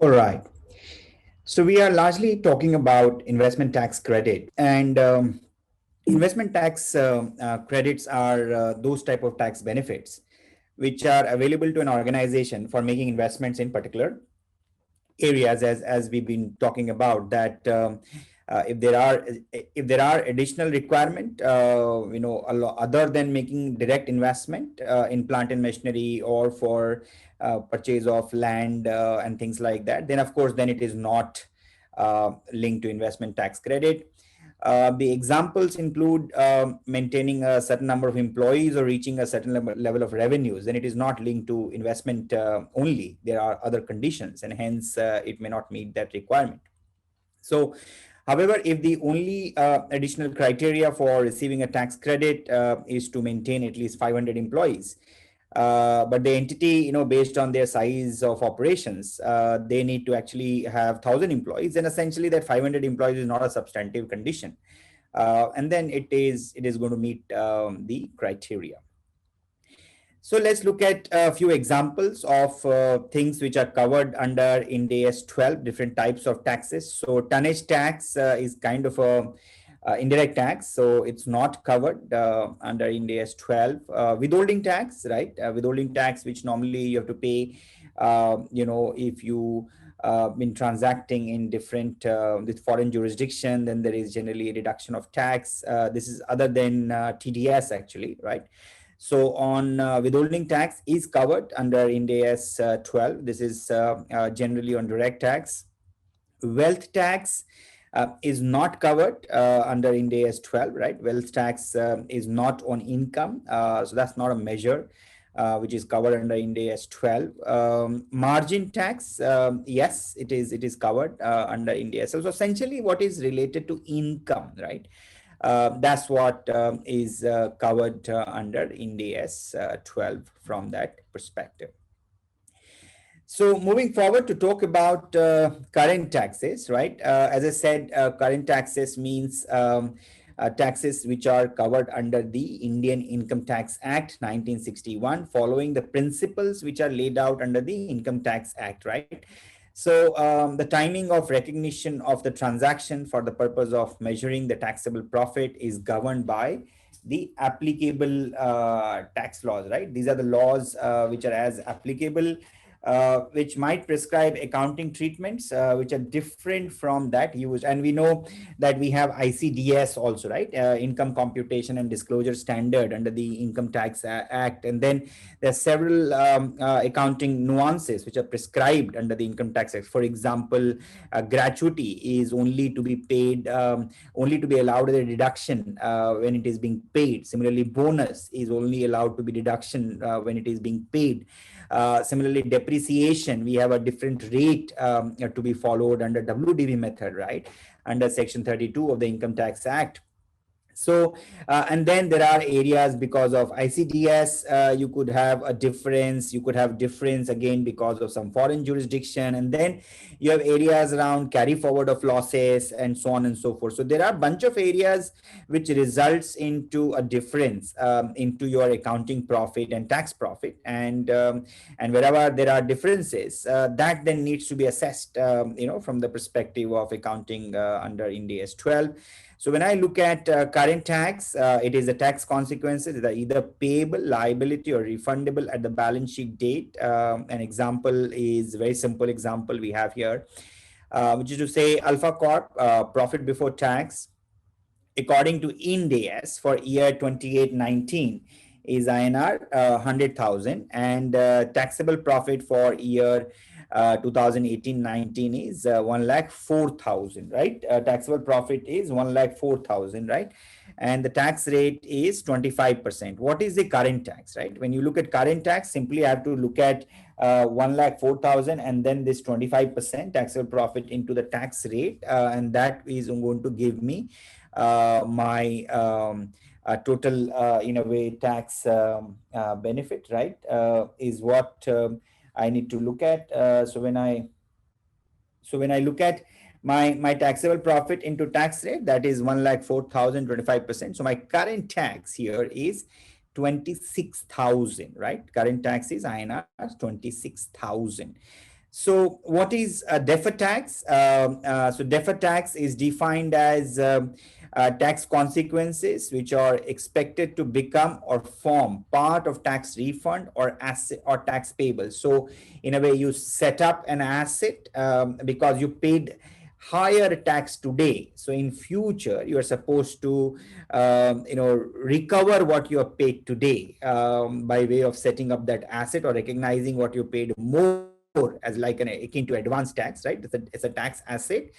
All right. So we are largely talking about investment tax credit, and investment tax credits are those type of tax benefits which are available to an organization for making investments in particular areas, as we've been talking about that. If there are additional requirement, other than making direct investment in plant and machinery or for purchase of land and things like that, then of course then it is not linked to investment tax credit. The examples include maintaining a certain number of employees or reaching a certain level of revenues. Then it is not linked to investment only. There are other conditions, and hence it may not meet that requirement. So, however, if the only additional criteria for receiving a tax credit is to maintain at least 500 employees, but the entity, based on their size of operations, they need to actually have 1,000 employees, and essentially that 500 employees is not a substantive condition, and then it is going to meet the criteria. So let's look at a few examples of things which are covered under Ind AS 12, different types of taxes. So tonnage tax is kind of a indirect tax, so it's not covered under Ind AS 12. Withholding tax, right? Withholding tax, which normally you have to pay, if you been transacting in different with foreign jurisdiction, then there is generally a deduction of tax. This is other than TDS actually, right? So on withholding tax is covered under Ind AS 12. This is generally on direct tax. Wealth tax is not covered under Ind AS 12, right? Wealth tax is not on income, so that's not a measure which is covered under Ind AS 12. Margin tax, yes, it is covered under Ind AS. So essentially, what is related to income, right? That's what is covered under Ind AS 12 from that perspective. So moving forward to talk about current taxes, right? As I said, current taxes means taxes which are covered under the Indian Income Tax Act 1961, following the principles which are laid out under the Income Tax Act, right? So the timing of recognition of the transaction for the purpose of measuring the taxable profit is governed by the applicable tax laws, right? These are the laws which are as applicable, which might prescribe accounting treatments which are different from that used. And we know that we have ICDS also, right? Income Computation and Disclosure Standard under the Income Tax Act. And then there are several accounting nuances which are prescribed under the Income Tax Act. For example, gratuity is only to be paid, only to be allowed as a deduction when it is being paid. Similarly, bonus is only allowed to be deduction when it is being paid. Similarly, depreciation, we have a different rate to be followed under WDV method, right? Under Section 32 of the Income Tax Act. So, and then there are areas because of ICDS, you could have a difference. You could have difference again because of some foreign jurisdiction. And then you have areas around carry forward of losses and so on and so forth. So there are a bunch of areas which results into a difference into your accounting profit and tax profit. And wherever there are differences, that then needs to be assessed, from the perspective of accounting under Ind AS 12. So when I look at current tax, it is the tax consequences that are either payable, liability, or refundable at the balance sheet date. An example is very simple example we have here, which is to say Alpha Corp profit before tax, according to Ind AS for year 2819 is INR 100,000, and taxable profit for year 2018-19 is 1,04,000, right? Taxable profit is 1,04,000, right? And the tax rate is 25%. What is the current tax, right? When you look at current tax, simply I have to look at 1,04,000 and then this 25% taxable profit into the tax rate, and that is going to give me my total, in a way, tax benefit, right? Is what I need to look at. So when I look at my taxable profit into tax rate, that is 1,04,000, 25%. So my current tax here is 26,000, right? Current tax is INR 26,000. So what is a deferred tax? So deferred tax is defined as tax consequences which are expected to become or form part of tax refund or asset or tax payable. So in a way, you set up an asset because you paid higher tax today. So in future, you are supposed to recover what you have paid today by way of setting up that asset or recognizing what you paid more as like an akin to advanced tax, right? It's a tax asset.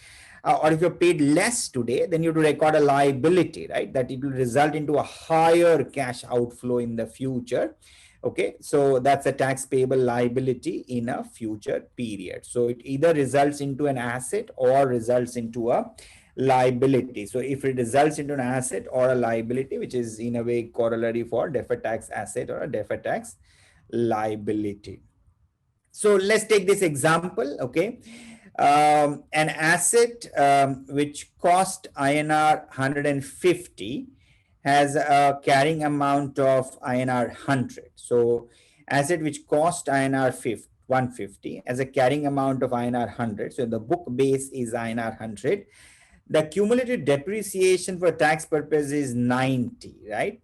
Or if you paid less today, then you have to record a liability, right? That it will result into a higher cash outflow in the future. Okay, so that's a tax payable liability in a future period. So it either results into an asset or results into a liability. So if it results into an asset or a liability, which is in a way corollary for deferred tax asset or a deferred tax liability. So let's take this example. Okay, an asset which cost INR 150 has a carrying amount of INR 100. So asset which cost INR 150 as a carrying amount of INR 100. So the book base is INR 100. The cumulative depreciation for tax purpose is 90, right?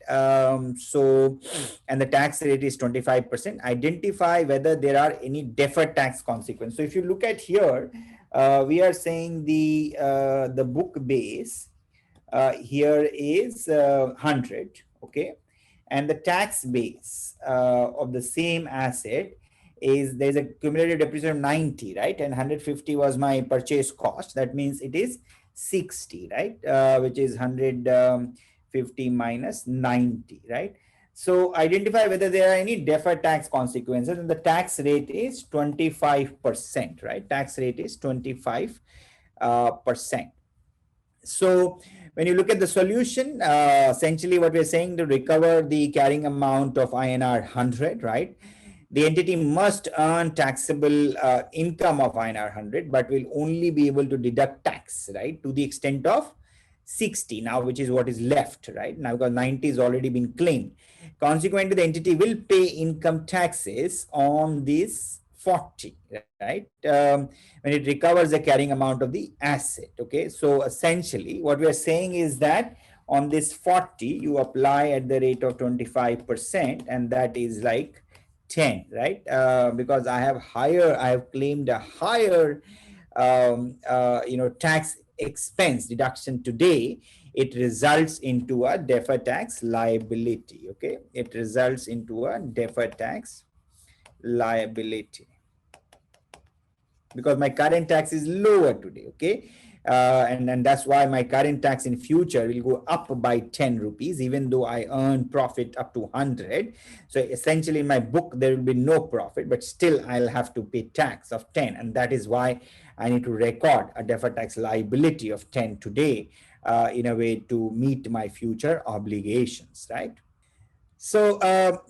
So and the tax rate is 25%. Identify whether there are any deferred tax consequences. So if you look at here, we are saying the book base here is 100. Okay, and the tax base of the same asset is, there's a cumulative depreciation of 90, right? And 150 was my purchase cost. That means it is 60, right? Which is 150 minus 90, right? So identify whether there are any deferred tax consequences, and the tax rate is 25%, right? Tax rate is 25%. So when you look at the solution, essentially what we're saying, to recover the carrying amount of INR 100, right? The entity must earn taxable income of INR 100, but will only be able to deduct tax, right, to the extent of 60 now, which is what is left, right? Now, because 90 has already been claimed. Consequently, the entity will pay income taxes on this 40, right? When it recovers the carrying amount of the asset. Okay, so essentially what we are saying is that on this 40, you apply at the rate of 25%, and that is like 10, right? Because I have claimed a higher tax expense deduction today, it results into a deferred tax liability. Okay, it results into a deferred tax liability because my current tax is lower today. Okay, and that's why my current tax in future will go up by 10 rupees, even though I earn profit up to 100. So essentially in my book there will be no profit, but still I'll have to pay tax of 10, and that is why I need to record a deferred tax liability of 10 today, in a way to meet my future obligations, right? So,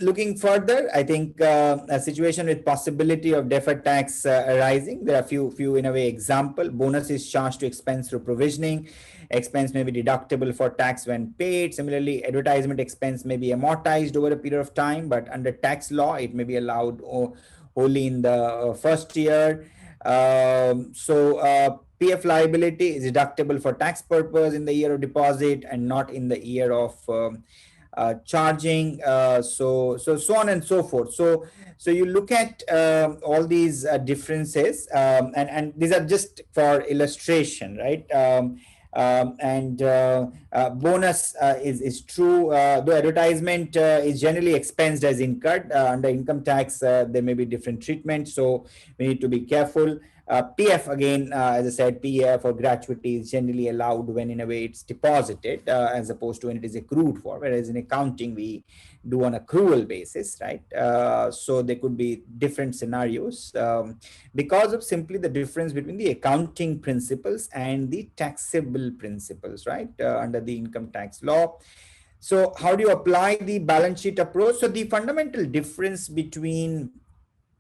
looking further, I think a situation with possibility of deferred tax arising. There are few in a way example. Bonus is charged to expense through provisioning. Expense may be deductible for tax when paid. Similarly, advertisement expense may be amortized over a period of time, but under tax law, it may be allowed only in the first year. PF liability is deductible for tax purpose in the year of deposit and not in the year of charging, so on and so forth. So you look at all these differences, and these are just for illustration, right? And bonus is true, though advertisement is generally expensed as incurred. Under income tax there may be different treatment, so we need to be careful. PF again, as I said, PF or gratuity is generally allowed when in a way it's deposited, as opposed to when it is accrued for, whereas in accounting we do on accrual basis, right? So there could be different scenarios because of simply the difference between the accounting principles and the taxable principles, right? Under the income tax law. So how do you apply the balance sheet approach? So the fundamental difference between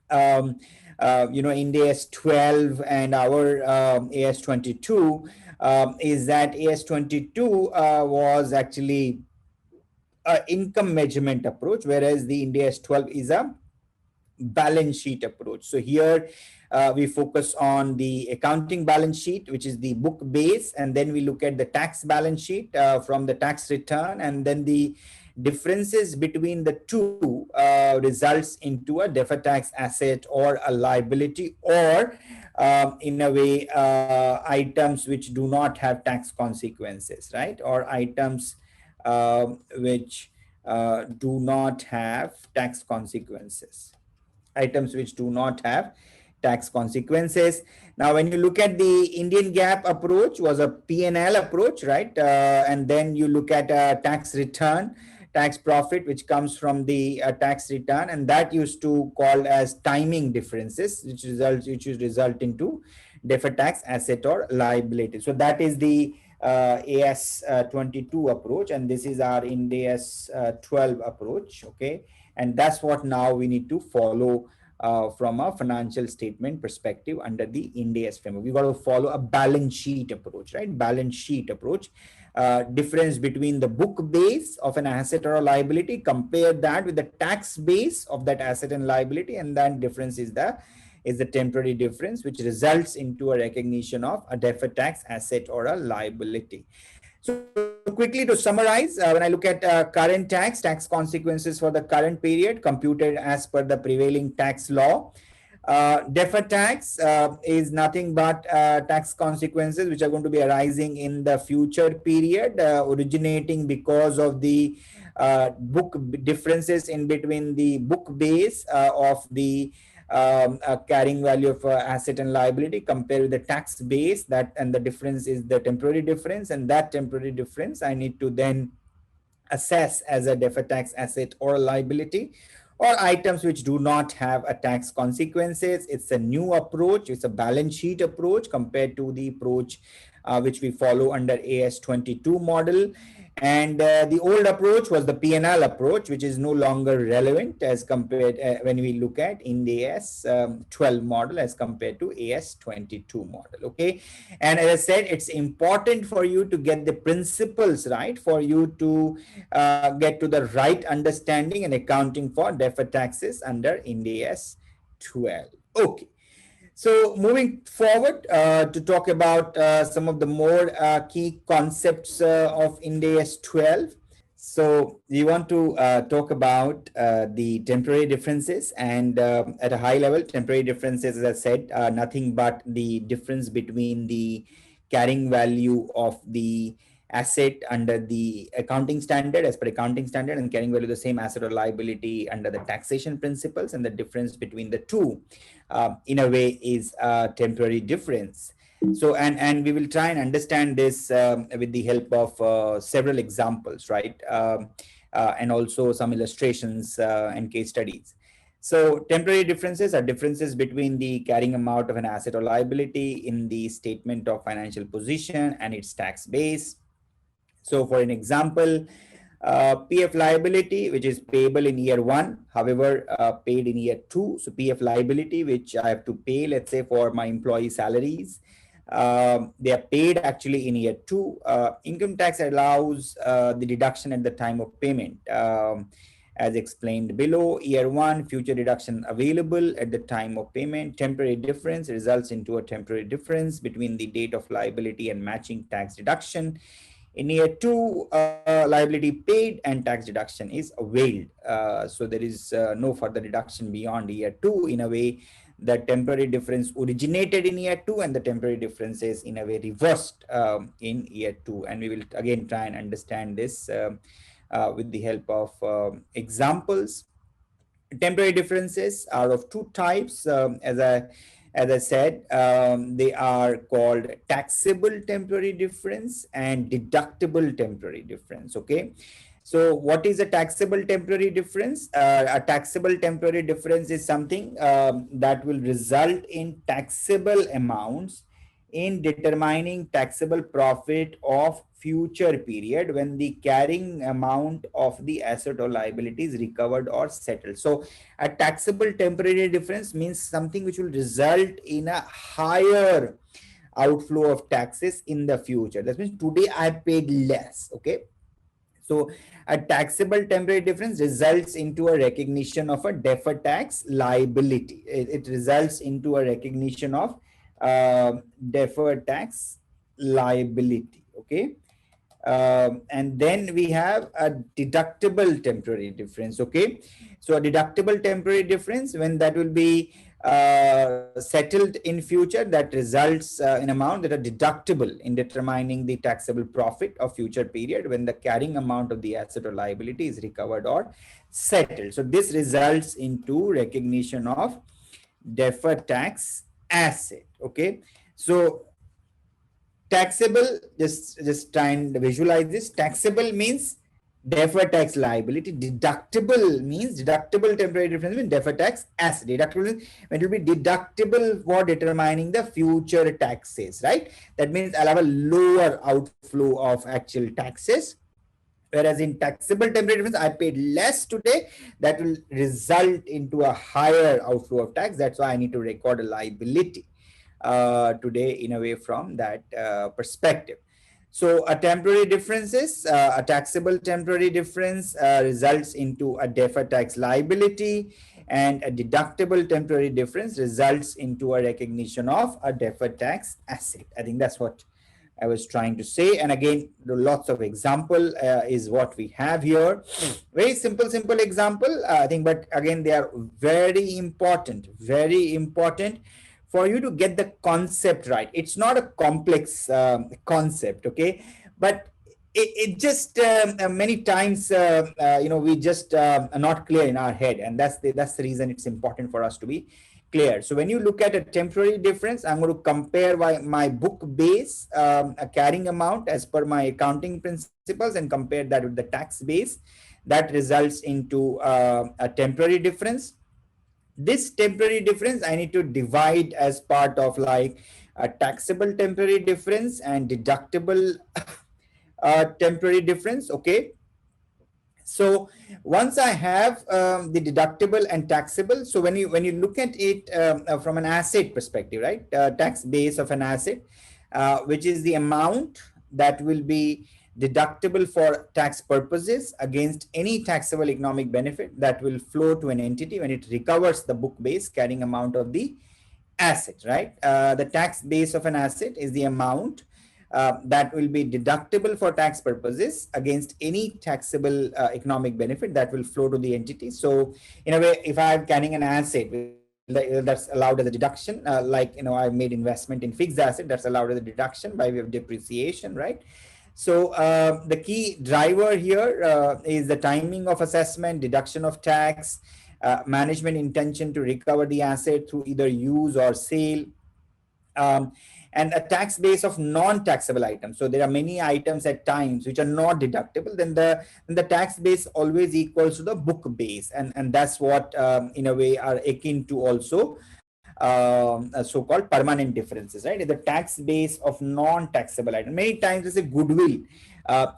in AS 12 and our AS 22 is that AS 22 was actually an income measurement approach, whereas the Ind AS 12 is a balance sheet approach. So here we focus on the accounting balance sheet, which is the book base, and then we look at the tax balance sheet from the tax return, and then the differences between the two results into a deferred tax asset or a liability, or in a way items which do not have tax consequences, right? Or items which do not have tax consequences, items which do not have tax consequences. Now, when you look at the Indian GAAP approach, was a P&L approach, right? And then you look at a tax return, tax profit, which comes from the tax return, and that used to call as timing differences, which is result into deferred tax asset or liability. So that is the AS 22 approach, and this is our Ind AS 12 approach. Okay, and that's what now we need to follow from a financial statement perspective under the Ind AS framework. We got to follow a balance sheet approach, right? Balance sheet approach. Difference between the book base of an asset or a liability, compare that with the tax base of that asset and liability, and that difference is the temporary difference, which results into a recognition of a deferred tax asset or a liability. So quickly to summarize, when I look at current tax consequences for the current period computed as per the prevailing tax law, deferred tax is nothing but tax consequences which are going to be arising in the future period, originating because of the book differences in between the book base of the carrying value of asset and liability compared with the tax base, that, and the difference is the temporary difference, and that temporary difference I need to then assess as a deferred tax asset or a liability, or items which do not have a tax consequences. It's a new approach. It's a balance sheet approach compared to the approach which we follow under AS 22 model. And the old approach was the P&L approach, which is no longer relevant as compared when we look at Ind AS 12 model as compared to AS 22 model. Okay. And as I said, it's important for you to get the principles right, for you to get to the right understanding and accounting for deferred taxes under Ind AS 12. Okay. So moving forward to talk about some of the more key concepts of Ind AS 12. So we want to talk about the temporary differences, and at a high level, temporary differences, as I said, are nothing but the difference between the carrying value of the asset under the accounting standard, as per accounting standard, and carrying value of the same asset or liability under the taxation principles, and the difference between the two in a way is a temporary difference. So, and we will try and understand this with the help of several examples, right? And also some illustrations and case studies. So temporary differences are differences between the carrying amount of an asset or liability in the statement of financial position and its tax base. So for an example, PF liability, which is payable in year one, however, paid in year two. So PF liability, which I have to pay, let's say for my employee salaries, they are paid actually in year two. Income tax allows the deduction at the time of payment. As explained below, year one, future deduction available at the time of payment. Temporary difference results into a temporary difference between the date of liability and matching tax deduction. In year two, liability paid and tax deduction is availed. So there is no further deduction beyond year two. In a way, the temporary difference originated in year two, and the temporary difference is in a way reversed in year two. And we will again try and understand this with the help of examples. Temporary differences are of two types. As I said, they are called taxable temporary difference and deductible temporary difference. Okay. So what is a taxable temporary difference? A taxable temporary difference is something that will result in taxable amounts in determining taxable profit of future period when the carrying amount of the asset or liability is recovered or settled. So a taxable temporary difference means something which will result in a higher outflow of taxes in the future. That means today I paid less. Okay. So a taxable temporary difference results into a recognition of a deferred tax liability. It results into a recognition of deferred tax liability. Okay. And then we have a deductible temporary difference. Okay, so a deductible temporary difference, when that will be settled in future, that results in amount that are deductible in determining the taxable profit of future period when the carrying amount of the asset or liability is recovered or settled. So this results into recognition of deferred tax asset. Okay, so taxable, just try and visualize this. Taxable means deferred tax liability. Deductible means deductible temporary difference means deferred tax asset. Deductible means when it will be deductible for determining the future taxes, right? That means I'll have a lower outflow of actual taxes. Whereas in taxable temporary difference, I paid less today. That will result into a higher outflow of tax. That's why I need to record a liability today in a way from that perspective. So a temporary differences, a taxable temporary difference results into a deferred tax liability, and a deductible temporary difference results into a recognition of a deferred tax asset. I think that's what I was trying to say. And again, lots of example is what we have here. Very simple example, I think, but again, they are very important for you to get the concept right. It's not a complex concept, okay? But it just many times, we just are not clear in our head, and that's the reason it's important for us to be clear. So when you look at a temporary difference, I'm going to compare my book base a carrying amount as per my accounting principles and compare that with the tax base. That results into a temporary difference. This temporary difference I need to divide as part of like a taxable temporary difference and deductible temporary difference. Okay, so once I have the deductible and taxable, so when you look at it from an asset perspective, right, tax base of an asset, which is the amount that will be deductible for tax purposes against any taxable economic benefit that will flow to an entity when it recovers the book base carrying amount of the asset, right? The tax base of an asset is the amount that will be deductible for tax purposes against any taxable economic benefit that will flow to the entity. So in a way, if I'm carrying an asset that's allowed as a deduction, I've made investment in fixed asset, that's allowed as a deduction by way of depreciation, right? So the key driver here is the timing of assessment, deduction of tax, management intention to recover the asset through either use or sale, um, and a tax base of non-taxable items. So there are many items at times which are not deductible. Then the tax base always equals to the book base, and that's what in a way are akin to also so-called permanent differences, right? The tax base of non-taxable item. Many times, let's say goodwill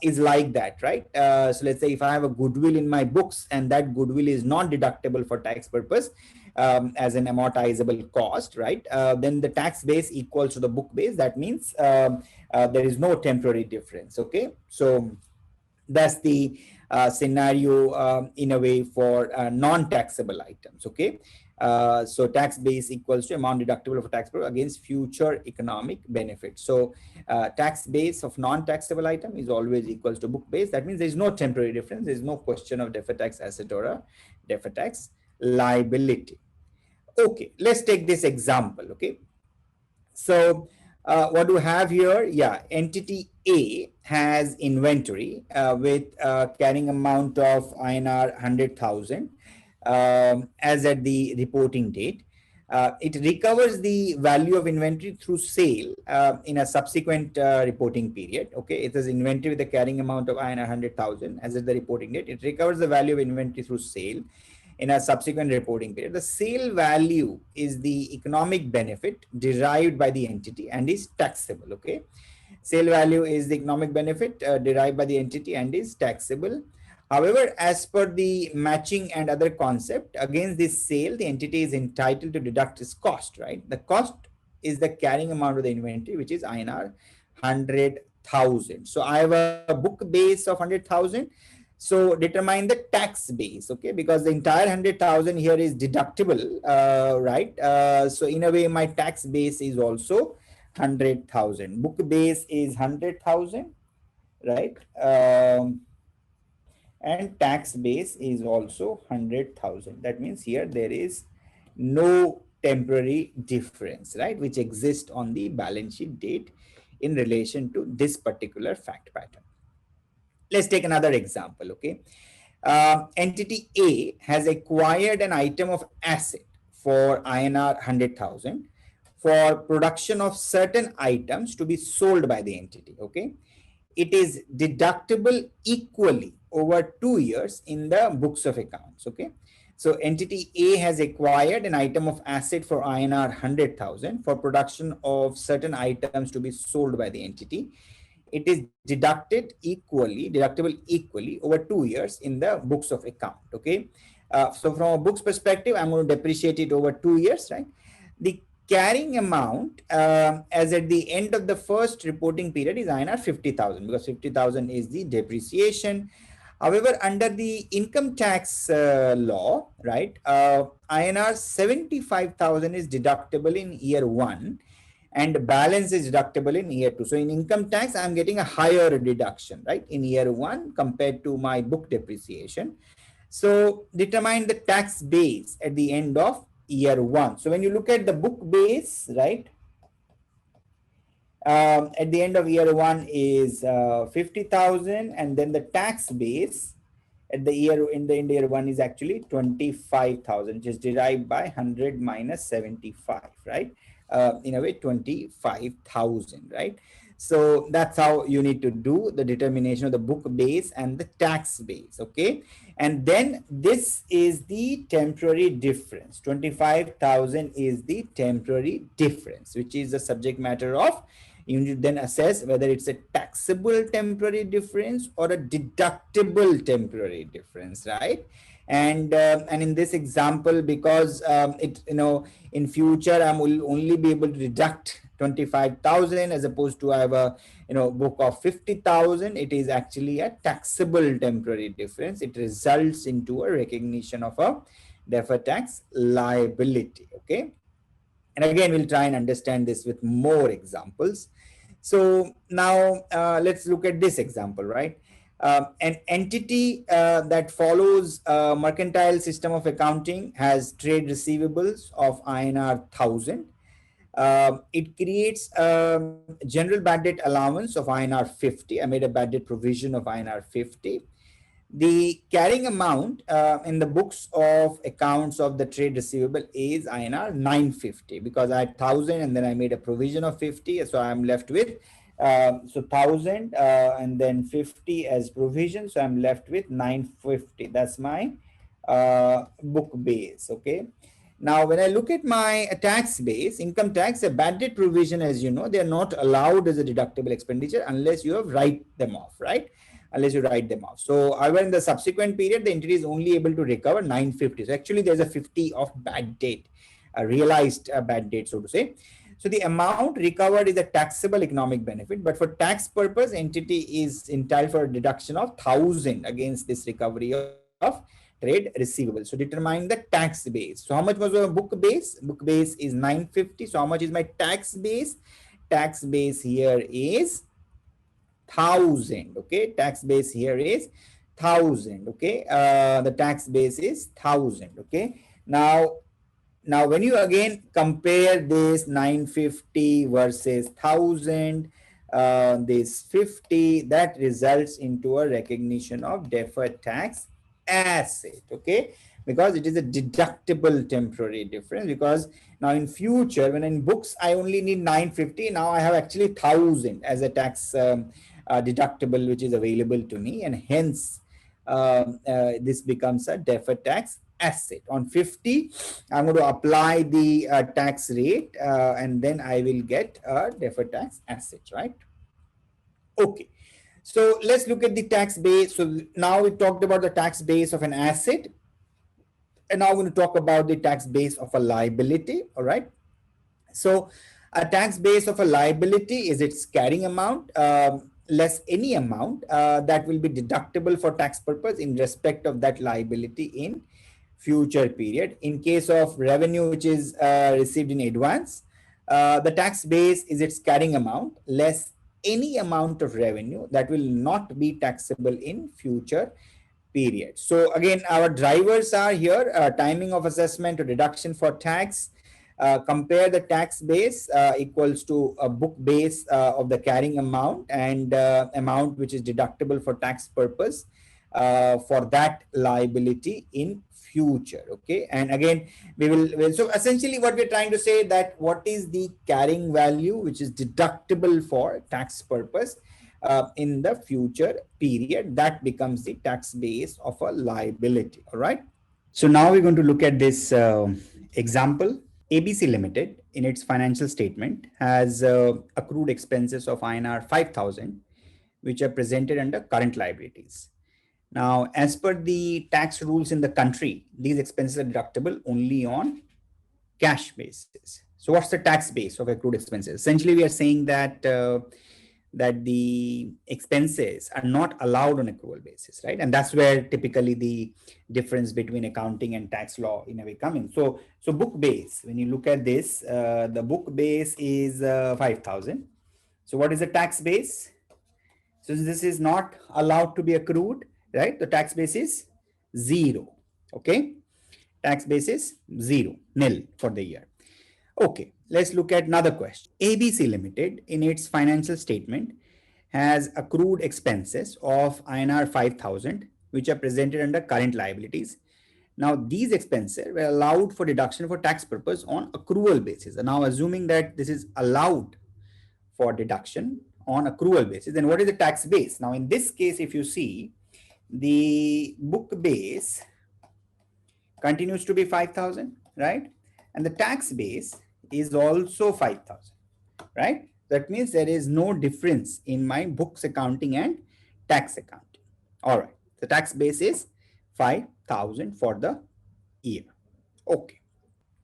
is like that, right? So let's say if I have a goodwill in my books and that goodwill is not deductible for tax purpose as an amortizable cost, right? Then the tax base equals to the book base. That means there is no temporary difference. Okay, so that's the scenario in a way for non-taxable items. Okay, so tax base equals to amount deductible for tax purpose against future economic benefit. So tax base of non-taxable item is always equals to book base. That means there is no temporary difference. There is no question of deferred tax asset or a deferred tax liability. Okay, let's take this example. Okay, so what do we have here? Yeah, entity A has inventory with carrying amount of INR 100,000 as at the reporting date. It recovers the value of inventory through sale in a subsequent reporting period. Okay, it is inventory with a carrying amount of INR 100,000 as at the reporting date. It recovers the value of inventory through sale in a subsequent reporting period. The sale value is the economic benefit derived by the entity and is taxable. Okay, sale value is the economic benefit derived by the entity and is taxable. However, as per the matching and other concept, against this sale, the entity is entitled to deduct its cost, right? The cost is the carrying amount of the inventory, which is INR 100,000. 100,000. So I have a book base of 100,000. So determine the tax base, okay? Because the entire 100,000 here is deductible, right? So in a way, my tax base is also 100,000. Book base is 100,000, right? And tax base is also 100,000. That means here there is no temporary difference, right, which exists on the balance sheet date in relation to this particular fact pattern. Let's take another example, okay? Entity A has acquired an item of asset for INR 100,000 for production of certain items to be sold by the entity, okay? It is deductible equally over 2 years in the books of accounts, okay? So entity A has acquired an item of asset for INR 100,000 for production of certain items to be sold by the entity. It is deductible equally over 2 years in the books of account, okay? So from a books perspective, I'm going to depreciate it over 2 years, right? The carrying amount as at the end of the first reporting period is INR 50,000, because 50,000 is the depreciation. However, under the income tax law, right, INR 75,000 is deductible in year one, and balance is deductible in year two. So in income tax, I'm getting a higher deduction, right, in year one compared to my book depreciation. So determine the tax base at the end of year one. So when you look at the book base, right, at the end of year one is 50,000, and then the tax base at the year in the year one is actually 25,000, just derived by 100 minus 75, right? In a way, 25,000, right? So that's how you need to do the determination of the book base and the tax base, okay? And then this is the temporary difference. 25,000 is the temporary difference, which is the subject matter of, you need to then assess whether it's a taxable temporary difference or a deductible temporary difference, right? And in this example, because it, in future I will only be able to deduct 25,000 as opposed to I have a book of 50,000, it is actually a taxable temporary difference. It results into a recognition of a deferred tax liability, okay? And again, we'll try and understand this with more examples. So now let's look at this example, right? An entity that follows a mercantile system of accounting has trade receivables of INR 1,000. It creates a general bad debt allowance of INR 50. I made a bad debt provision of INR 50. The carrying amount in the books of accounts of the trade receivable is INR 950, because I had 1,000 and then I made a provision of 50. So I'm left with so 1,000 and then 50 as provision. So I'm left with 950. That's my book base. Okay. Now, when I look at my tax base, income tax, a bad debt provision, as you know, they are not allowed as a deductible expenditure unless you have write them off, right? Unless you write them off. So, however, in the subsequent period, the entity is only able to recover 950. So, actually, there's a 50 of bad debt, a realized bad debt, so to say. So, the amount recovered is a taxable economic benefit, but for tax purpose, entity is entitled for a deduction of 1,000 against this recovery of trade receivable. So determine the tax base. So how much was our book base? Book base is 950. So how much is my tax base? Tax base here is 1,000. Okay, tax base here is 1,000. Okay, the tax base is 1,000. Okay, now when you again compare this 950 versus 1,000, this 50, that results into a recognition of deferred tax asset, okay? Because it is a deductible temporary difference, because now in future, when in books I only need 950, now I have actually 1,000 as a tax deductible which is available to me, and hence this becomes a deferred tax asset. On 50, I'm going to apply the tax rate and then I will get a deferred tax asset, right? Okay. So let's look at the tax base. So now we talked about the tax base of an asset. And now we're going to talk about the tax base of a liability. All right. So a tax base of a liability is its carrying amount. less any amount that will be deductible for tax purpose in respect of that liability in future period. In case of revenue which is received in advance, the tax base is its carrying amount less any amount of revenue that will not be taxable in future period. So again, our drivers are here: timing of assessment or deduction for tax. Compare the tax base equals to a book base of the carrying amount and amount which is deductible for tax purpose for that liability in future. Okay, and again so essentially what we're trying to say that what is the carrying value which is deductible for tax purpose in the future period, that becomes the tax base of a liability. All right, so now we're going to look at this example. ABC Limited, in its financial statement, has accrued expenses of INR 5,000, which are presented under current liabilities. Now, as per the tax rules in the country, these expenses are deductible only on cash basis. So, what's the tax base of accrued expenses? Essentially, we are saying that that the expenses are not allowed on accrual basis, right? And that's where typically the difference between accounting and tax law in a way coming. So book base, when you look at this, the book base is 5,000. So what is the tax base? So this is not allowed to be accrued, right? The tax base is 0. Okay, tax base is 0, nil for the year. Okay, let's look at another question. ABC Limited, in its financial statement, has accrued expenses of INR 5,000, which are presented under current liabilities. Now, these expenses were allowed for deduction for tax purpose on accrual basis. And now, assuming that this is allowed for deduction on accrual basis, then what is the tax base? Now, in this case, if you see, the book base continues to be 5,000, right? And the tax base is also 5,000, right? That means there is no difference in my books accounting and tax accounting. All right, the tax base is 5,000 for the year. Okay.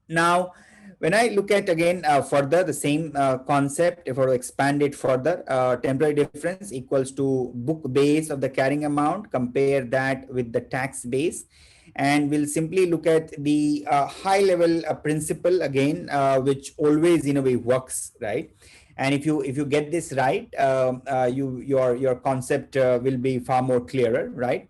Now, when I look at again further the same concept, if I expand it further, temporary difference equals to book base of the carrying amount, compare that with the tax base. And we'll simply look at the high level principle again, which always in a way works, right? And if you get this right, your concept will be far more clearer, right?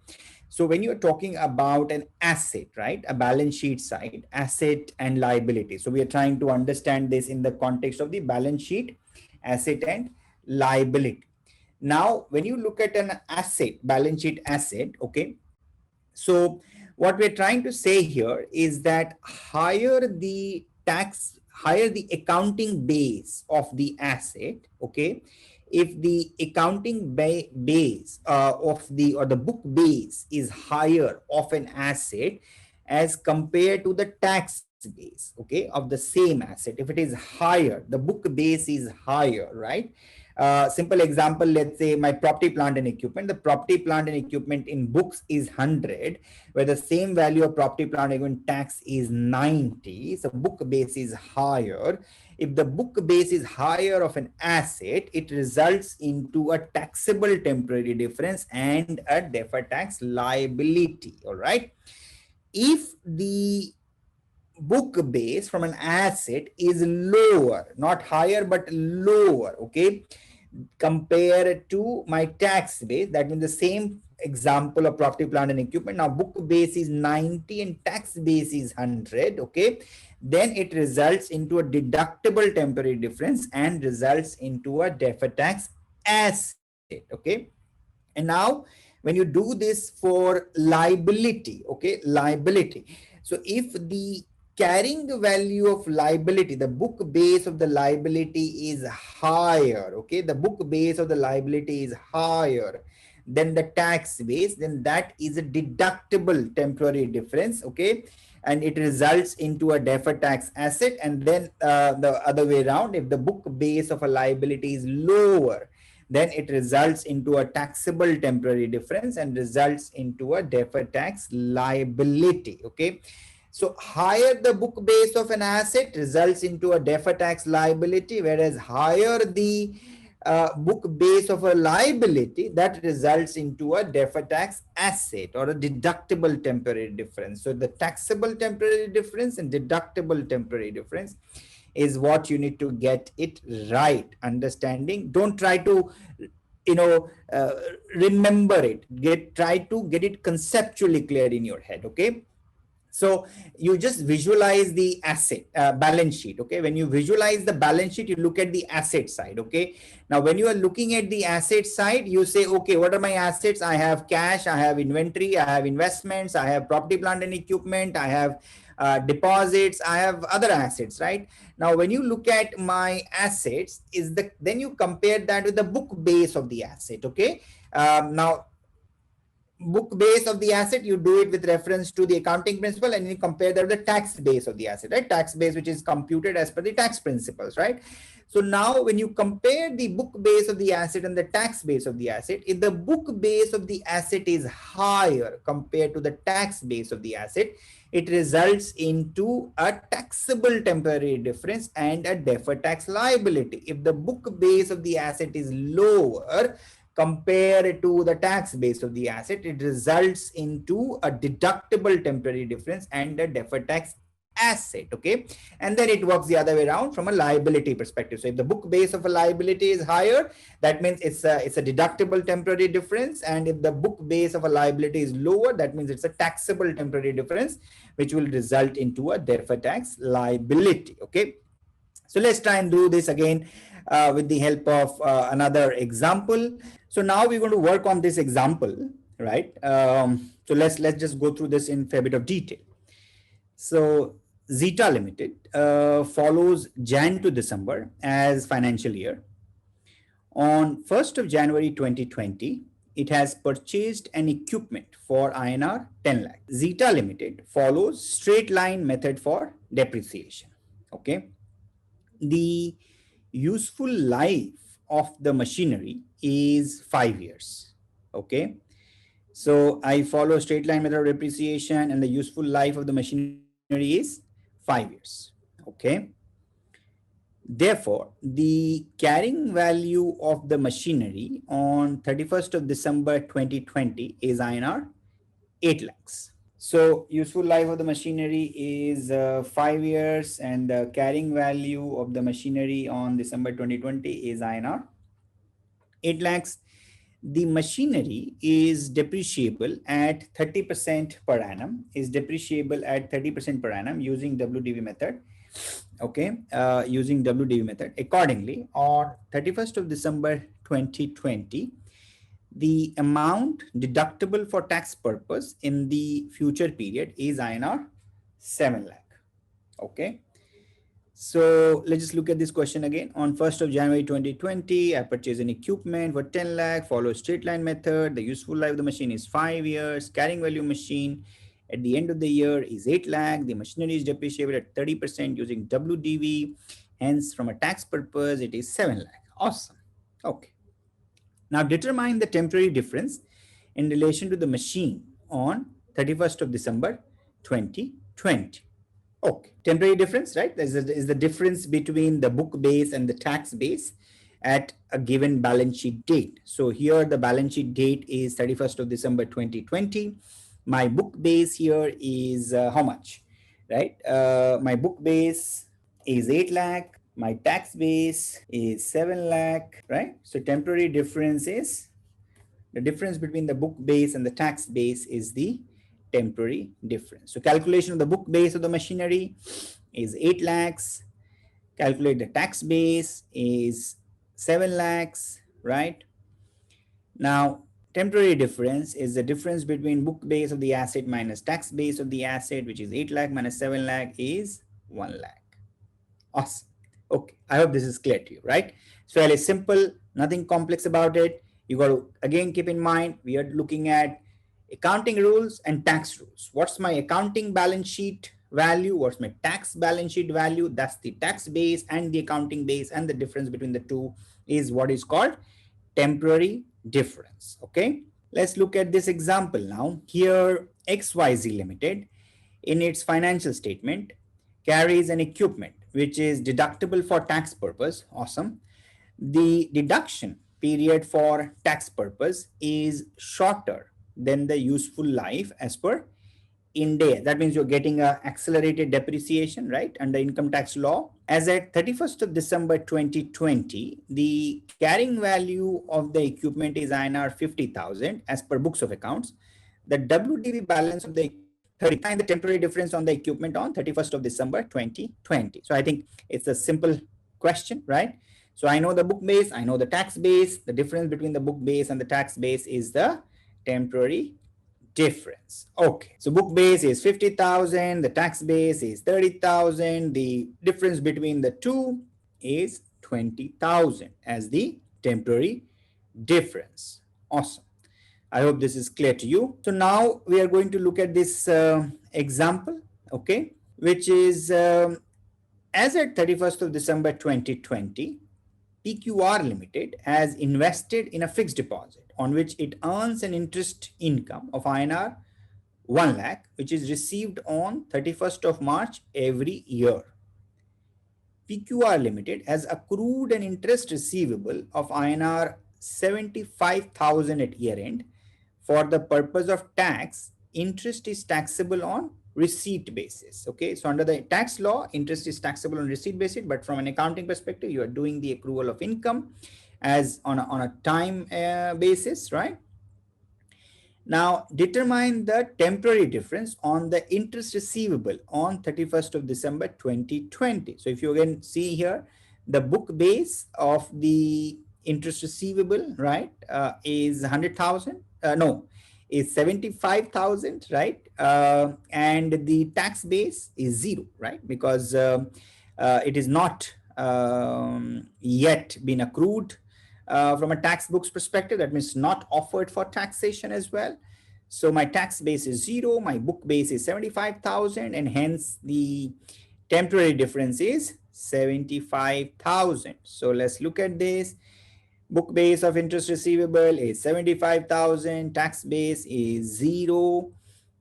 So when you're talking about an asset, right, a balance sheet side, asset and liability. So we are trying to understand this in the context of the balance sheet, asset and liability. Now, when you look at an asset, balance sheet asset, okay, so what we're trying to say here is that higher the accounting base of the asset, okay, if the accounting base of the or the book base is higher of an asset as compared to the tax base, okay, of the same asset, if it is higher, the book base is higher, right? Simple example, let's say my property, plant and equipment. The property, plant and equipment in books is 100, where the same value of property, plant and equipment tax is 90. So book base is higher. If the book base is higher of an asset, it results into a taxable temporary difference and a deferred tax liability. All right. If the book base from an asset is lower, not higher, but lower, okay, compared to my tax base, that means the same example of property, plant and equipment. Now book base is 90 and tax base is 100, okay, then it results into a deductible temporary difference and results into a deferred tax asset, okay. And now when you do this for liability, okay, liability, so if the carrying value of liability, the book base of the liability is higher, okay, the book base of the liability is higher than the tax base, then that is a deductible temporary difference, okay, and it results into a deferred tax asset. And then the other way around, if the book base of a liability is lower, then it results into a taxable temporary difference and results into a deferred tax liability, okay. So higher the book base of an asset results into a deferred tax liability, whereas higher the book base of a liability, that results into a deferred tax asset or a deductible temporary difference. So the taxable temporary difference and deductible temporary difference is what you need to get it right. Understanding. Don't try to, you know, remember it. Try to get it conceptually clear in your head. Okay. So you just visualize the asset balance sheet. Okay, when you visualize the balance sheet, you look at the asset side. Okay, now when you are looking at the asset side, you say, okay, what are my assets? I have cash, I have inventory, I have investments, I have property, plant and equipment, I have deposits, I have other assets, right? Now when you look at my assets, then you compare that with the book base of the asset. Okay, now book base of the asset, you do it with reference to the accounting principle, and you compare that with the tax base of the asset, right? Tax base, which is computed as per the tax principles, right? So now when you compare the book base of the asset and the tax base of the asset, if the book base of the asset is higher compared to the tax base of the asset, it results into a taxable temporary difference and a deferred tax liability. If the book base of the asset is lower compared to the tax base of the asset, it results into a deductible temporary difference and a deferred tax asset. Okay, and then it works the other way around from a liability perspective. So if the book base of a liability is higher, that means it's a deductible temporary difference, and if the book base of a liability is lower, that means it's a taxable temporary difference, which will result into a deferred tax liability. Okay, so let's try and do this again with the help of another example. So now we're going to work on this example, right? So let's just go through this in a fair bit of detail. So Zeta Limited follows Jan to December as financial year. On 1st of January 2020, it has purchased an equipment for INR 10 lakh. Zeta Limited follows straight line method for depreciation. Okay. The useful life of the machinery is 5 years. Okay. So I follow straight line method of depreciation, and the useful life of the machinery is 5 years. Okay. Therefore, the carrying value of the machinery on 31st of December 2020 is INR 8 lakhs. So useful life of the machinery is 5 years, and the carrying value of the machinery on December 2020 is INR 8 lakhs. The machinery is depreciable at 30% per annum, using WDV method. Okay, using WDV method. Accordingly, on 31st of December 2020, the amount deductible for tax purpose in the future period is INR 7 lakh. Okay. So let's just look at this question again. On 1st of January 2020, I purchased an equipment for 10 lakh, follow straight line method. The useful life of the machine is 5 years. Carrying value machine at the end of the year is 8 lakh. The machinery is depreciable at 30% using WDV. Hence, from a tax purpose, it is 7 lakh. Awesome. Okay. Now determine the temporary difference in relation to the machine on 31st of December 2020. Okay, temporary difference, right? Is the difference between the book base and the tax base at a given balance sheet date. So here the balance sheet date is 31st of December 2020. My book base here is how much, right? My book base is 8 lakh. My tax base is 7 lakh, right? So temporary difference is the difference between the book base and the tax base is the temporary difference. So calculation of the book base of the machinery is 8 lakhs. Calculate the tax base is 7 lakhs, right? Now, temporary difference is the difference between book base of the asset minus tax base of the asset, which is 8 lakh minus 7 lakh is 1 lakh. Awesome. Okay, I hope this is clear to you, right? It's fairly simple, nothing complex about it. You got to again keep in mind, we are looking at accounting rules and tax rules. What's my accounting balance sheet value? What's my tax balance sheet value? That's the tax base and the accounting base, and the difference between the two is what is called temporary difference. Okay, let's look at this example now. Here, XYZ Limited in its financial statement carries an equipment which is deductible for tax purpose. Awesome. The deduction period for tax purpose is shorter than the useful life as per India. That means you're getting a accelerated depreciation, right, under income tax law. As at 31st of December 2020, the carrying value of the equipment is INR 50,000 as per books of accounts. The WDV balance of the equipment 30 and the temporary difference on the equipment on 31st of December 2020. So I think it's a simple question, right? So I know the book base, I know the tax base. The difference between the book base and the tax base is the temporary difference. Okay, so book base is 50,000, the tax base is 30,000. The difference between the two is 20,000 as the temporary difference. Awesome. I hope this is clear to you. So now we are going to look at this example, okay, which is as at 31st of December 2020, PQR Limited has invested in a fixed deposit on which it earns an interest income of INR 1 lakh, which is received on 31st of March every year. PQR Limited has accrued an interest receivable of INR 75,000 at year end. For the purpose of tax, interest is taxable on receipt basis. Okay, so under the tax law, interest is taxable on receipt basis, but from an accounting perspective, you are doing the accrual of income as on a time basis, right? Now, determine the temporary difference on the interest receivable on 31st of December 2020. So if you again see here, the book base of the interest receivable, right, is 100,000. No, is 75,000, right? And the tax base is zero, right? Because it is not yet been accrued from a tax books perspective. That means not offered for taxation as well. So my tax base is zero, my book base is 75,000, and hence the temporary difference is 75,000. So let's look at this. Book base of interest receivable is 75,000, tax base is zero,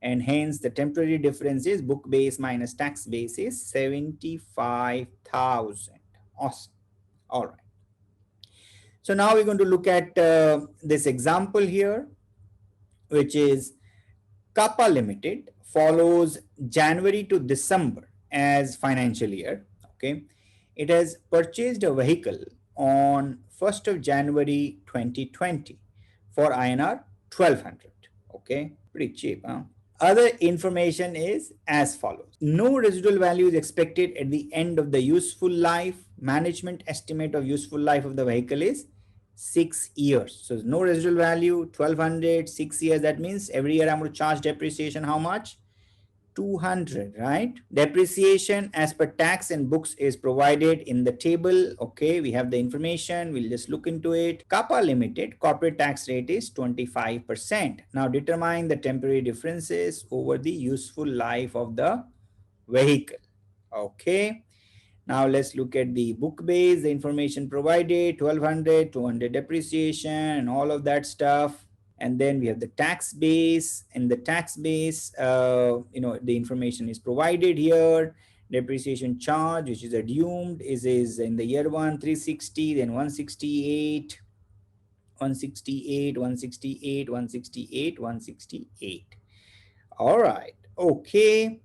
and hence the temporary difference is book base minus tax base is 75,000. Awesome. All right. So now we're going to look at this example here, which is Kappa Limited follows January to December as financial year. Okay, it has purchased a vehicle on 1st of January 2020 for INR 1200. Okay, pretty cheap, huh? Other information is as follows. No residual value is expected at the end of the useful life. Management estimate of useful life of the vehicle is 6 years. So no residual value, 1200, 6 years. That means every year I'm going to charge depreciation how much? 200, right? Depreciation as per tax and books is provided in the table. Okay, we have the information. We'll just look into it. Kappa Limited corporate tax rate is 25%. Now determine the temporary differences over the useful life of the vehicle. Okay. Now let's look at the book base, the information provided, 1200, 200 depreciation and all of that stuff. And then we have the tax base. And the tax base, the information is provided here. Depreciation charge, which is assumed, is in the year 1, 360, then 168, 168, 168, 168, 168. All right. Okay.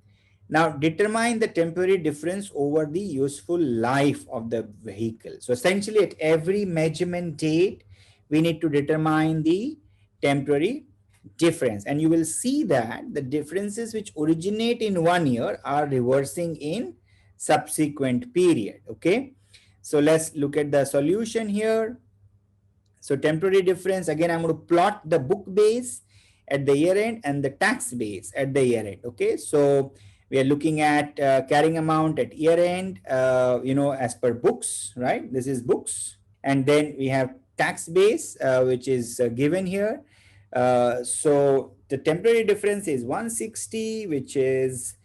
Now determine the temporary difference over the useful life of the vehicle. So essentially at every measurement date, we need to determine the temporary difference. And you will see that the differences which originate in 1 year are reversing in subsequent period. Okay. So let's look at the solution here. So temporary difference, again, I'm going to plot the book base at the year end and the tax base at the year end. Okay. So we are looking at carrying amount at year end, as per books, right? This is books. And then we have tax base, which is given here. So the temporary difference is 160, which is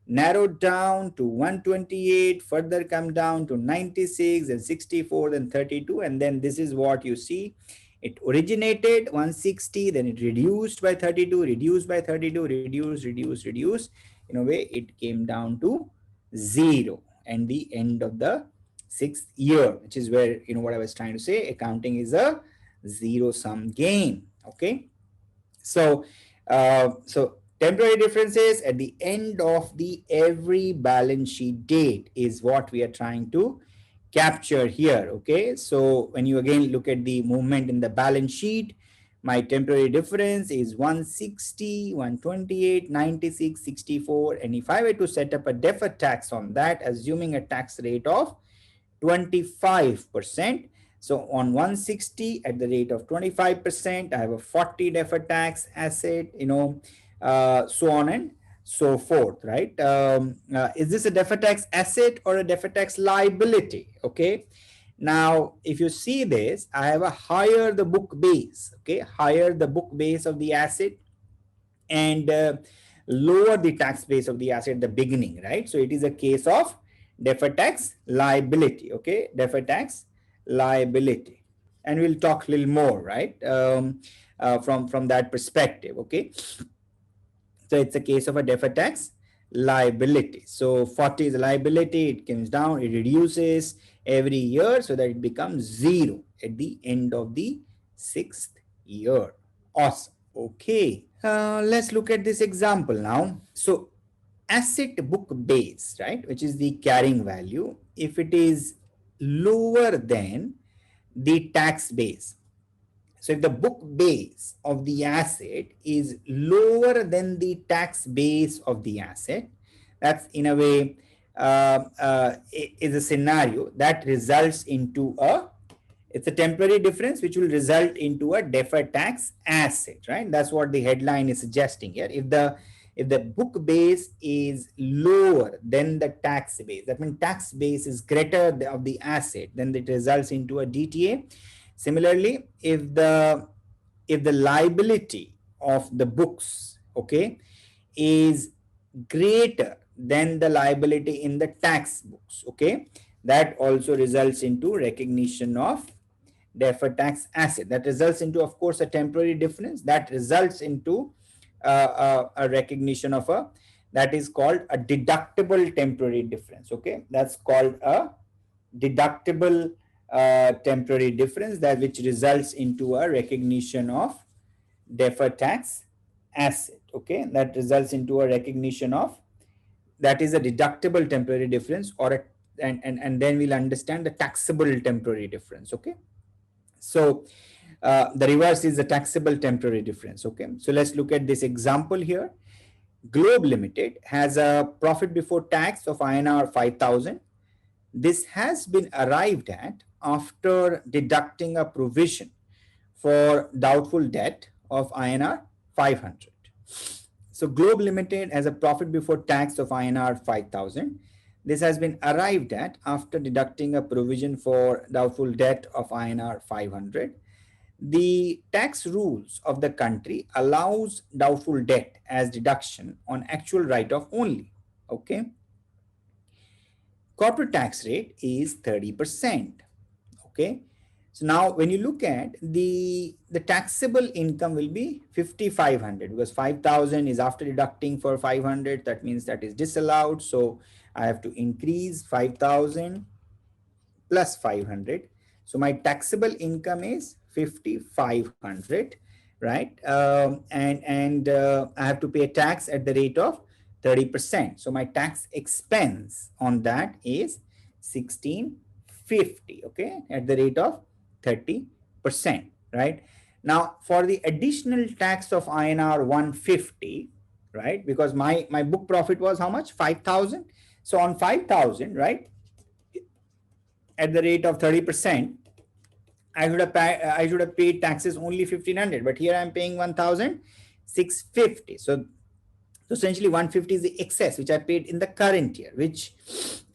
narrowed down to 128, further come down to 96 and 64, then 32. And then this is what you see. It originated 160, then it reduced by 32, reduced by 32, reduced. In a way, it came down to 0 and the end of the sixth year, which is where, what I was trying to say, accounting is a zero sum game. Okay. So temporary differences at the end of the every balance sheet date is what we are trying to capture here. Okay, so when you again look at the movement in the balance sheet, my temporary difference is 160, 128, 96, 64. And if I were to set up a deferred tax on that, assuming a tax rate of 25%. So on 160 at the rate of 25%, I have a 40 deferred tax asset, so on and so forth, right? Is this a deferred tax asset or a deferred tax liability? Okay. Now, if you see this, I have a higher the book base, okay, higher the book base of the asset, and lower the tax base of the asset at the beginning, right? So it is a case of deferred tax liability, okay, deferred tax liability, and we'll talk a little more, right, from that perspective, okay. So it's a case of a deferred tax liability. So 40 is a liability, it comes down, it reduces every year so that it becomes zero at the end of the sixth year. Awesome. Okay, let's look at this example now. So asset book base, right, which is the carrying value, if it is lower than the tax base. So if the book base of the asset is lower than the tax base of the asset, that's in a way is a scenario that results into it's a temporary difference which will result into a deferred tax asset, right? That's what the headline is suggesting here. If the book base is lower than the tax base, that means tax base is greater of the asset, then it results into a DTA. Similarly, if the liability of the books, okay, is greater than the liability in the tax books, okay, that also results into recognition of deferred tax asset. That results into, of course, a temporary difference. That results into a recognition of that is called a deductible temporary difference. Okay, that's called a deductible temporary difference, that which results into a recognition of deferred tax asset. Okay, that results into a recognition of, that is a deductible temporary difference, or and then we'll understand the taxable temporary difference. Okay, so the reverse is the taxable temporary difference. Okay, so let's look at this example here. Globe Limited has a profit before tax of INR 5,000. This has been arrived at after deducting a provision for doubtful debt of INR 500. So Globe Limited has a profit before tax of INR 5,000. This has been arrived at after deducting a provision for doubtful debt of INR 500. The tax rules of the country allows doubtful debt as deduction on actual write-off only. Okay. Corporate tax rate is 30%. Okay. So now when you look at the taxable income will be 5,500, because 5,000 is after deducting for 500. That means that is disallowed. So I have to increase 5,000 plus 500. So my taxable income is 5,500, right? And I have to pay tax at the rate of 30%. So my tax expense on that is 1,650, okay, at the rate of 30%, right? Now for the additional tax of INR 150, right? Because my book profit was how much? 5,000. So on 5,000, right, at the rate of 30%, I should have paid taxes only 1,500, but here I'm paying 1,650. So essentially 150 is the excess which I paid in the current year, which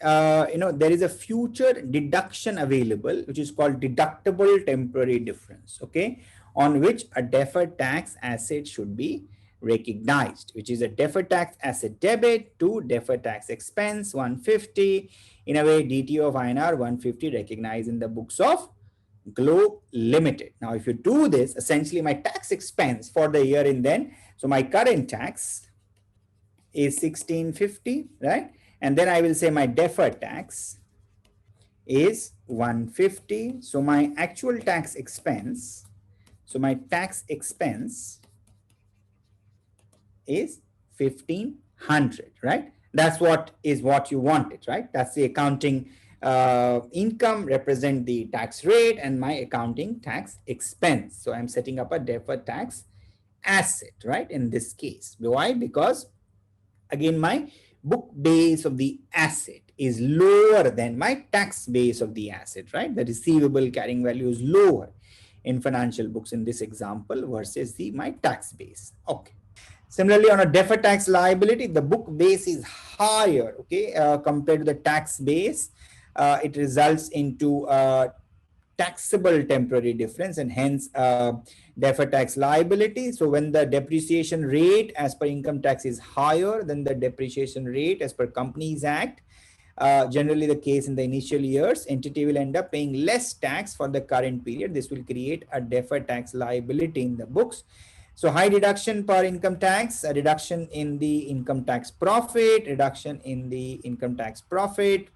there is a future deduction available, which is called deductible temporary difference, okay, on which a deferred tax asset should be recognized, which is a deferred tax asset debit to deferred tax expense 150, in a way DTO of INR 150 recognized in the books of Globe Limited. Now if you do this, essentially my tax expense for the year in then, so my current tax is 1,650, right? And then I will say my deferred tax is 150. So my actual tax expense, so my tax expense is 1500, right? That's what you wanted, right? That's the accounting income represent the tax rate and my accounting tax expense. So I'm setting up a deferred tax asset, right? In this case, why? Because again, my book base of the asset is lower than my tax base of the asset, right? The receivable carrying value is lower in financial books in this example versus the my tax base. Okay. Similarly, on a deferred tax liability, the book base is higher, okay, compared to the tax base. It results into taxable temporary difference and hence deferred tax liability. So when the depreciation rate as per income tax is higher than the depreciation rate as per Companies Act, generally the case in the initial years, entity will end up paying less tax for the current period. This will create a deferred tax liability in the books. So high deduction per income tax, a reduction in the income tax profit, reduction in the income tax profit,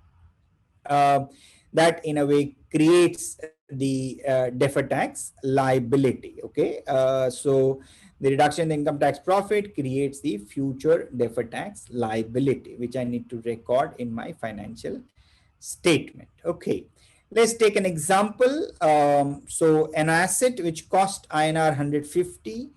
uh, that in a way creates the deferred tax liability. Okay, so the reduction in the income tax profit creates the future deferred tax liability, which I need to record in my financial statement. Okay, let's take an example. So an asset which cost INR 150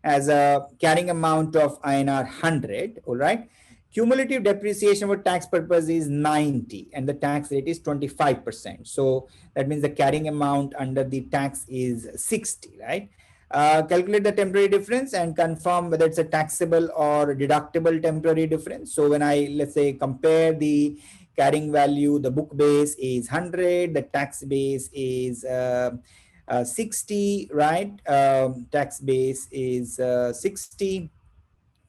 as a carrying amount of INR 100, all right. Cumulative depreciation for tax purpose is 90 and the tax rate is 25%. So that means the carrying amount under the tax is 60, right? Calculate the temporary difference and confirm whether it's a taxable or deductible temporary difference. So when I, let's say, compare the carrying value, the book base is 100, the tax base is 60, right? Tax base is 60.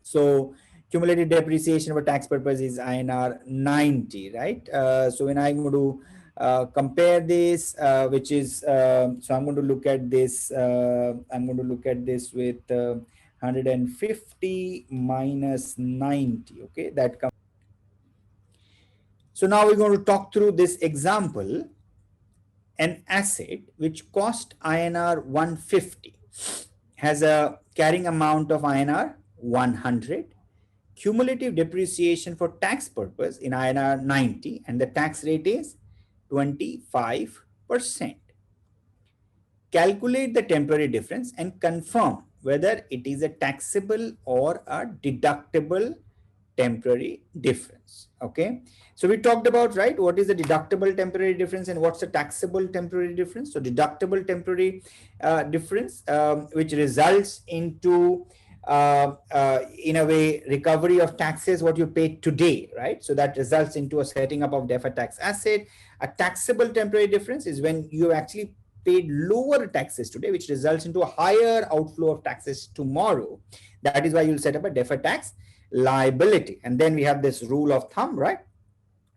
So cumulative depreciation for tax purpose is INR 90, right? So when I'm going to compare this, which is, so I'm going to look at this, I'm going to look at this with 150 minus 90, okay? That comes. So now we're going to talk through this example. An asset which cost INR 150 has a carrying amount of INR 100, cumulative depreciation for tax purpose in INR 90, and the tax rate is 25%. Calculate the temporary difference and confirm whether it is a taxable or a deductible temporary difference. Okay, so we talked about, right, what is the deductible temporary difference and what's the taxable temporary difference. So deductible temporary difference, which results into in a way recovery of taxes what you paid today, right? So that results into a setting up of deferred tax asset. A taxable temporary difference is when you actually paid lower taxes today, which results into a higher outflow of taxes tomorrow. That is why you'll set up a deferred tax liability. And then we have this rule of thumb, right,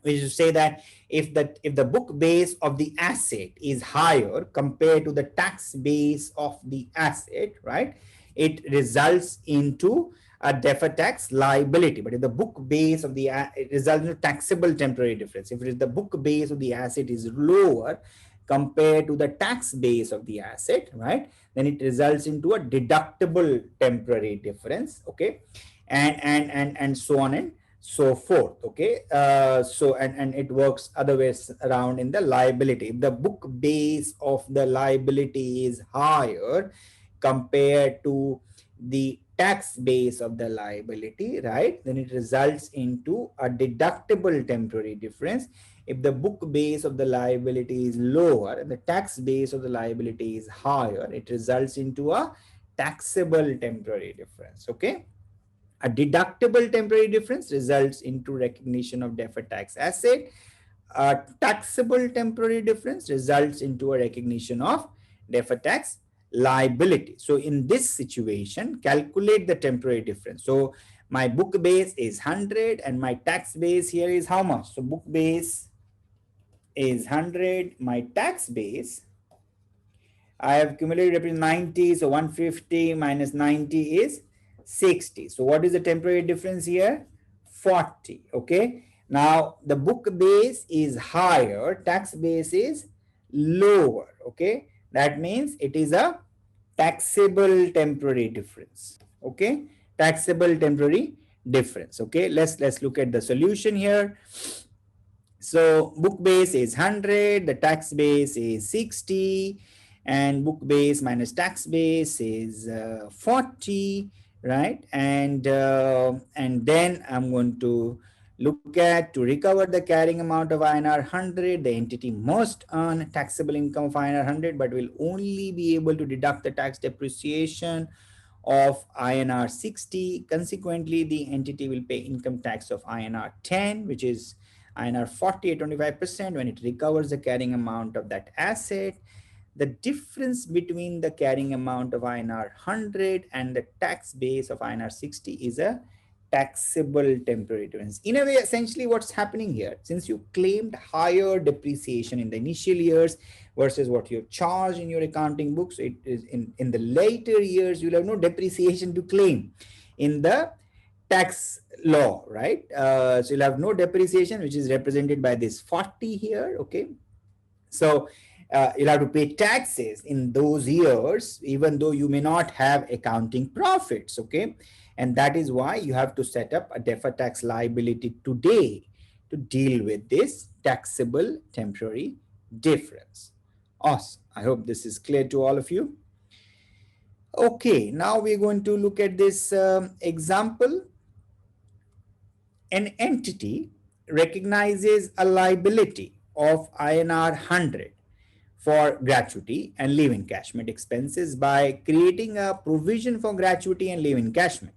which is to say that if the book base of the asset is higher compared to the tax base of the asset, right, it results into a deferred tax liability. But if the book base of the it results in a taxable temporary difference. If it is the book base of the asset is lower compared to the tax base of the asset, right, then it results into a deductible temporary difference. Okay, and so on and so forth. Okay, so and it works other ways around in the liability. If the book base of the liability is higher compared to the tax base of the liability, right, then it results into a deductible temporary difference. If the book base of the liability is lower and the tax base of the liability is higher, it results into a taxable temporary difference. Okay, a deductible temporary difference results into recognition of deferred tax asset. A taxable temporary difference results into a recognition of deferred tax liability. So in this situation, calculate the temporary difference. So my book base is 100 and my tax base here is how much? So book base is 100, my tax base, I have cumulative 90, so 150 minus 90 is 60. So what is the temporary difference here? 40. Okay. Now the book base is higher, tax base is lower. Okay, that means it is a taxable temporary difference. Okay, taxable temporary difference. Okay, let's look at the solution here. So book base is 100, the tax base is 60, and book base minus tax base is 40, right? And then I'm going to look at, to recover the carrying amount of INR 100, the entity must earn taxable income of INR 100, but will only be able to deduct the tax depreciation of INR 60. Consequently, the entity will pay income tax of INR 10, which is INR 40 at 25% when it recovers the carrying amount of that asset. The difference between the carrying amount of INR 100 and the tax base of INR 60 is a taxable temporary difference. In a way, essentially what's happening here, since you claimed higher depreciation in the initial years versus what you've charged in your accounting books, it is in the later years, you'll have no depreciation to claim in the tax law, right? So you'll have no depreciation, which is represented by this 40 here, okay? So you'll have to pay taxes in those years, even though you may not have accounting profits, okay? And that is why you have to set up a deferred tax liability today to deal with this taxable temporary difference. Awesome. I hope this is clear to all of you. Okay, now we're going to look at this example. An entity recognizes a liability of INR 100 for gratuity and leave encashment expenses by creating a provision for gratuity and leave encashment.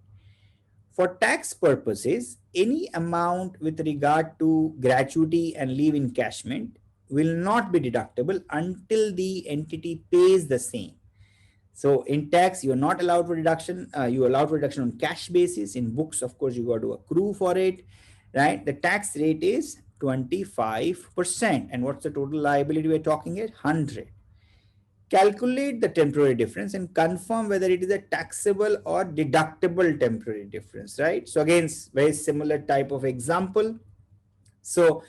For tax purposes, any amount with regard to gratuity and leave encashment will not be deductible until the entity pays the same. So in tax, you're not allowed for deduction. You allowed for deduction on cash basis. In books, of course, you got to accrue for it, right? The tax rate is 25%. And what's the total liability we're talking here? 100. Calculate the temporary difference and confirm whether it is a taxable or deductible temporary difference, right? So again, very similar type of example. So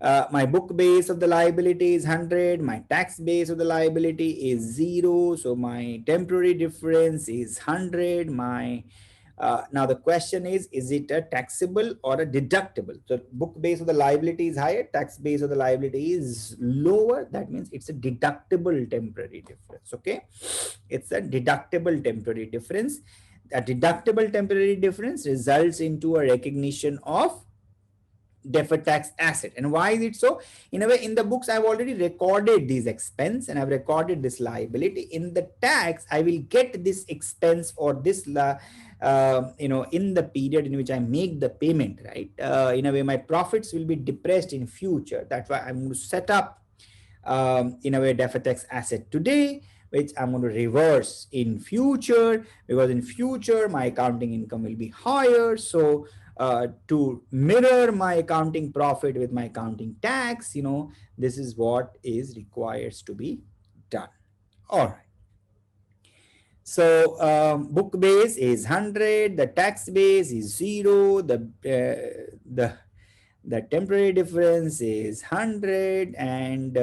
my book base of the liability is 100, my tax base of the liability is 0, so my temporary difference is 100. My now the question is it a taxable or a deductible? So book base of the liability is higher, tax base of the liability is lower. That means it's a deductible temporary difference. Okay, it's a deductible temporary difference. A deductible temporary difference results into a recognition of deferred tax asset. And why is it so? In a way, in the books, I've already recorded these expense and I've recorded this liability. In the tax, I will get this expense or this in the period in which I make the payment, right? In a way, my profits will be depressed in future. That's why I'm going to set up in a way deferred tax asset today, which I'm going to reverse in future, because in future my accounting income will be higher. So to mirror my accounting profit with my accounting tax, this is what is requires to be done. All right. So book base is 100, the tax base is 0, the temporary difference is 100, and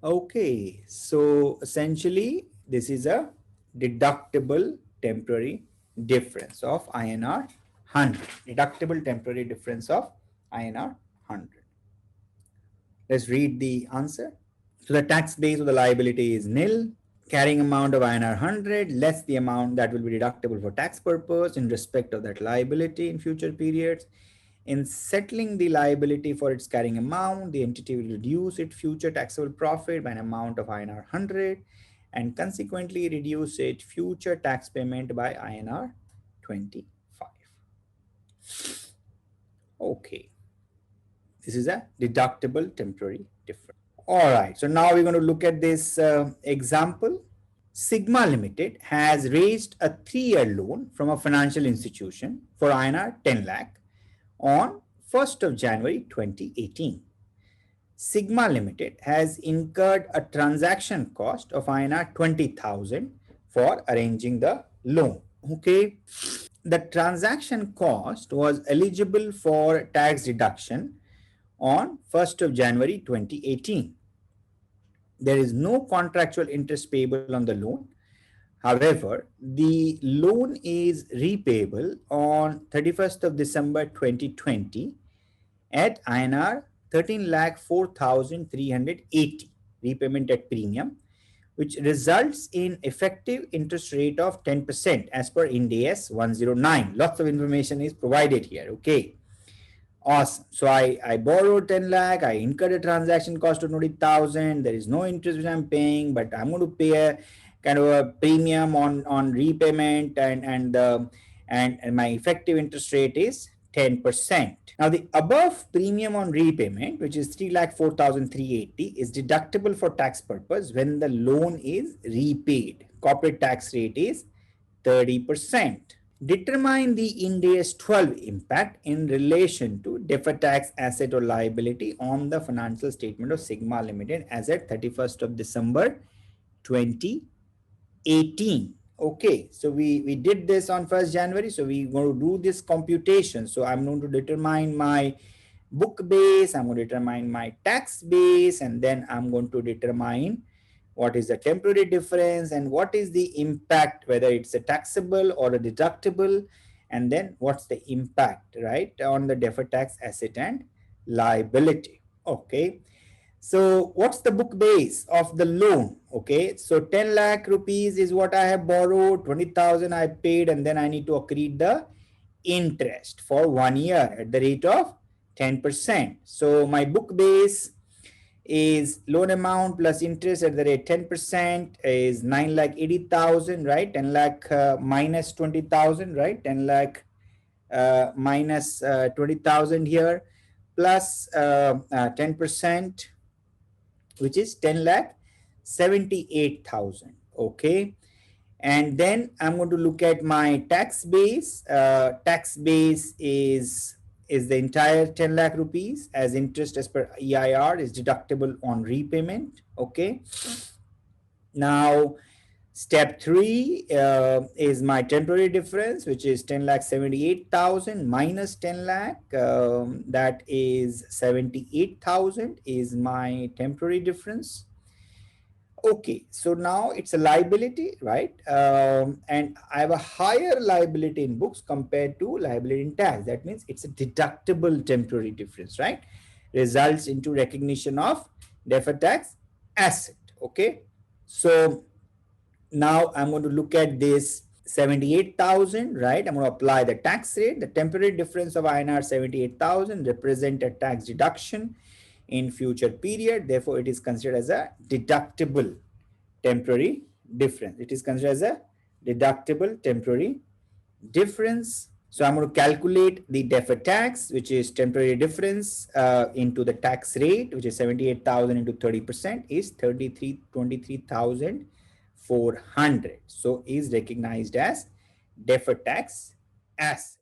okay, so essentially this is a deductible temporary difference of INR 100. Deductible temporary difference of INR 100. Let's read the answer. So the tax base of the liability is nil. Carrying amount of INR 100 less the amount that will be deductible for tax purpose in respect of that liability in future periods. In settling the liability for its carrying amount, the entity will reduce its future taxable profit by an amount of INR 100 and consequently reduce its future tax payment by INR 25. Okay. This is a deductible temporary difference. All right. So now we're going to look at this example. Sigma Limited has raised a 3-year loan from a financial institution for INR 10 lakh on 1st of January 2018. Sigma Limited has incurred a transaction cost of INR 20,000 for arranging the loan. Okay. The transaction cost was eligible for tax deduction on 1st of January 2018. There is no contractual interest payable on the loan. However, the loan is repayable on 31st of December 2020 at INR 13 lakh 4,380 repayment at premium, which results in effective interest rate of 10% as per Ind AS 109. Lots of information is provided here. Okay. Awesome. So I borrowed 10 lakh, I incurred a transaction cost of 20,000. There is no interest which I'm paying, but I'm going to pay a kind of a premium on repayment, and my effective interest rate is 10%. Now the above premium on repayment, which is 3 lakh 4,380, is deductible for tax purpose when the loan is repaid. Corporate tax rate is 30%. Determine the Ind AS 12 impact in relation to deferred tax asset or liability on the financial statement of Sigma Limited as at 31st of December 2018. Okay, so we did this on 1st January. So we're going to do this computation. So I'm going to determine my book base, I'm going to determine my tax base, and then I'm going to determine what is the temporary difference and what is the impact, whether it's a taxable or a deductible, and then what's the impact, right, on the deferred tax asset and liability. Okay, so what's the book base of the loan? Okay, so 10 lakh rupees is what I have borrowed, 20,000 I paid, and then I need to accrete the interest for 1 year at the rate of 10%. So my book base is loan amount plus interest at the rate 10% is 9 lakh 80,000, right? 10 lakh minus 20,000, right? 10 lakh minus 20,000 here plus 10%, which is 10 lakh 78,000. Okay. And then I'm going to look at my tax base. Tax base is the entire 10 lakh rupees as interest as per EIR is deductible on repayment. Okay. Now, step 3 is my temporary difference, which is 10 lakh 78,000 minus 10 lakh. That is 78,000 is my temporary difference. Okay, so now it's a liability, right? And I have a higher liability in books compared to liability in tax. That means it's a deductible temporary difference, right? Results into recognition of deferred tax asset. Okay, so now I'm going to look at this 78,000, right? I'm going to apply the tax rate. The temporary difference of INR 78,000 represent a tax deduction in future period. Therefore, it is considered as a deductible temporary difference. It is considered as a deductible temporary difference. So I'm going to calculate the deferred tax, which is temporary difference, into the tax rate, which is 78,000 into 30% is 23,400. So is recognized as deferred tax asset.